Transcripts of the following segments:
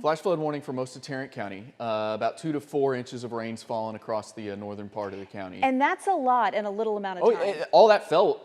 Flash flood warning for most of Tarrant County. About 2 to 4 inches of rain's fallen across the northern part of the county. And that's a lot in a little amount of time. All that fell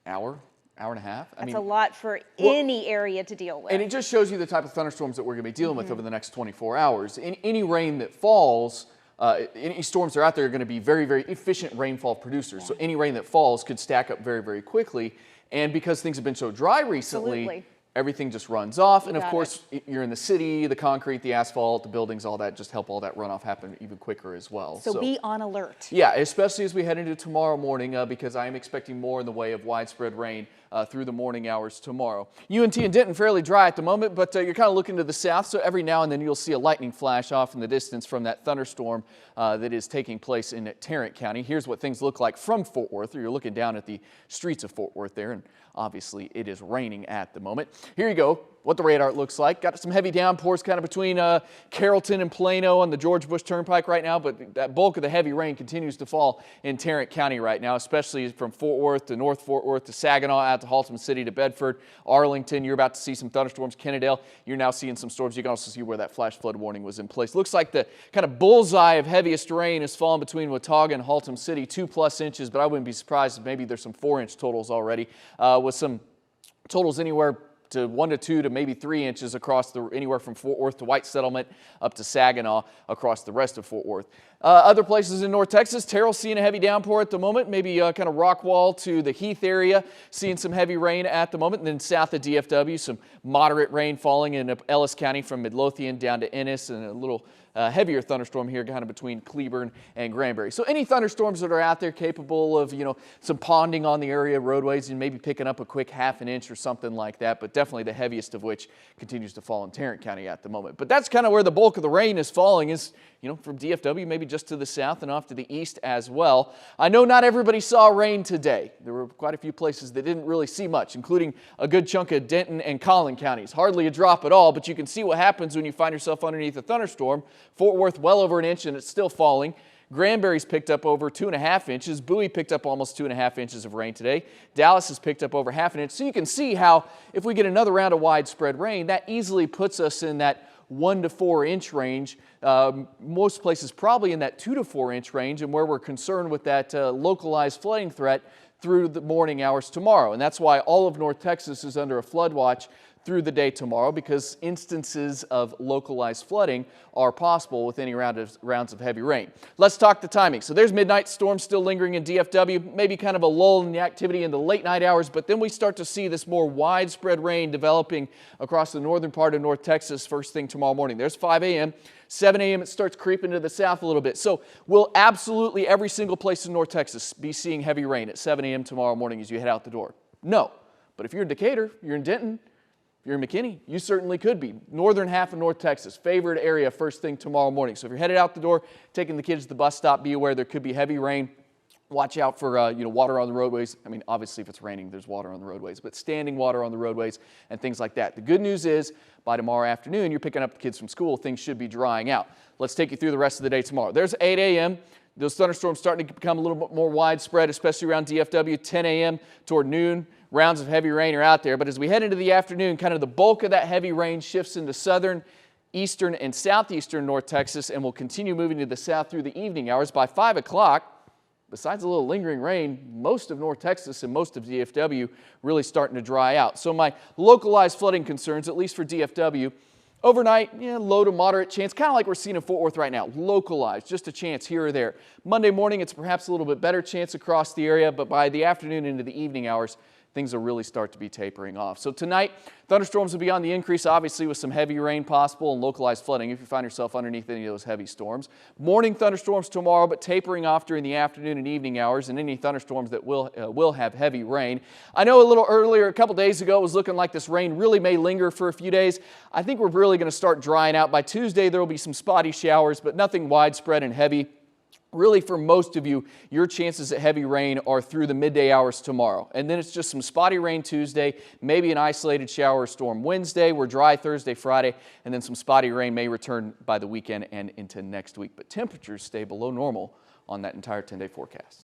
hour and a half. That's a lot for any area to deal with. And it just shows you the type of thunderstorms that we're going to be dealing with over the next 24 hours. Any rain that falls, any storms that are out there are going to be very, very efficient rainfall producers. So any rain that falls could stack up very, very quickly. And because things have been so dry recently, everything just runs off. And of course, you're in the city, the concrete, the asphalt, the buildings, all that just help all that runoff happen even quicker as well. So be on alert. Yeah, especially as we head into tomorrow morning, because I am expecting more in the way of widespread rain through the morning hours tomorrow. U.N.T. and Denton fairly dry at the moment, but you're kind of looking to the south, so every now and then you'll see a lightning flash off in the distance from that thunderstorm that is taking place in Tarrant County. Here's what things look like from Fort Worth. You're looking down at the streets of Fort Worth there, and obviously it is raining at the moment. Here you go, what the radar looks like. Got some heavy downpours kind of between Carrollton and Plano on the George Bush Turnpike right now, but that bulk of the heavy rain continues to fall in Tarrant County right now, especially from Fort Worth to North Fort Worth to Saginaw, out to Haltom City to Bedford, Arlington. You're about to see some thunderstorms. Kennedale, you're now seeing some storms. You can also see where that flash flood warning was in place. Looks like the kind of bullseye of heaviest rain has fallen between Watauga and Haltom City, 2+ inches, but I wouldn't be surprised if maybe there's some 4-inch totals already, with some totals anywhere to 1 to 2 to maybe 3 inches across anywhere from Fort Worth to White Settlement up to Saginaw across the rest of Fort Worth. Other places in North Texas, Terrell's seeing a heavy downpour at the moment, maybe kind of Rockwall to the Heath area, seeing some heavy rain at the moment. And then south of DFW, some moderate rain falling in Ellis County from Midlothian down to Ennis, and a little heavier thunderstorm here kind of between Cleburne and Granbury. So any thunderstorms that are out there capable of, some ponding on the area roadways and maybe picking up a quick ½ inch or something like that, but definitely the heaviest of which continues to fall in Tarrant County at the moment. But that's kind of where the bulk of the rain is falling, is from DFW, maybe just to the south and off to the east as well. I know not everybody saw rain today. There were quite a few places that didn't really see much, including a good chunk of Denton and Collin counties. Hardly a drop at all, but you can see what happens when you find yourself underneath a thunderstorm. Fort Worth well over 1 inch and it's still falling. Granbury's picked up over 2.5 inches. Bowie picked up almost 2.5 inches of rain today. Dallas has picked up over ½ inch. So you can see how if we get another round of widespread rain, that easily puts us in that 1 to 4 inch range. Most places probably in that 2 to 4 inch range, and where we're concerned with that localized flooding threat through the morning hours tomorrow. And that's why all of North Texas is under a flood watch through the day tomorrow, because instances of localized flooding are possible with any rounds of heavy rain. Let's talk the timing. So there's midnight storms still lingering in DFW, maybe kind of a lull in the activity in the late night hours, but then we start to see this more widespread rain developing across the northern part of North Texas first thing tomorrow morning. There's 5 a.m. 7 a.m. it starts creeping to the south a little bit. So we'll absolutely every single place in North Texas be seeing heavy rain at 7 a.m. tomorrow morning as you head out the door? No. But if you're in Decatur, you're in Denton, if you're in McKinney, you certainly could be. Northern half of North Texas, favored area first thing tomorrow morning. So if you're headed out the door, taking the kids to the bus stop, be aware there could be heavy rain. Watch out for water on the roadways. I mean, obviously if it's raining, there's water on the roadways, but standing water on the roadways and things like that. The good news is by tomorrow afternoon, you're picking up the kids from school, things should be drying out. Let's take you through the rest of the day tomorrow. There's 8 a.m. Those thunderstorms starting to become a little bit more widespread, especially around DFW. 10 a.m. toward noon, rounds of heavy rain are out there. But as we head into the afternoon, kind of the bulk of that heavy rain shifts into southern, eastern, and southeastern North Texas, and will continue moving to the south through the evening hours. By 5 o'clock, besides a little lingering rain, most of North Texas and most of DFW really starting to dry out. So my localized flooding concerns, at least for DFW, overnight, low to moderate chance, kind of like we're seeing in Fort Worth right now, localized, just a chance here or there. Monday morning, it's perhaps a little bit better chance across the area, but by the afternoon into the evening hours, things will really start to be tapering off. So tonight, thunderstorms will be on the increase, obviously, with some heavy rain possible and localized flooding if you find yourself underneath any of those heavy storms. Morning thunderstorms tomorrow, but tapering off during the afternoon and evening hours, and any thunderstorms that will have heavy rain. I know a little earlier, a couple days ago, it was looking like this rain really may linger for a few days. I think we're really going to start drying out. By Tuesday, there will be some spotty showers, but nothing widespread and heavy. Really, for most of you, your chances at heavy rain are through the midday hours tomorrow. And then it's just some spotty rain Tuesday, maybe an isolated shower or storm Wednesday. We're dry Thursday, Friday, and then some spotty rain may return by the weekend and into next week. But temperatures stay below normal on that entire 10-day forecast.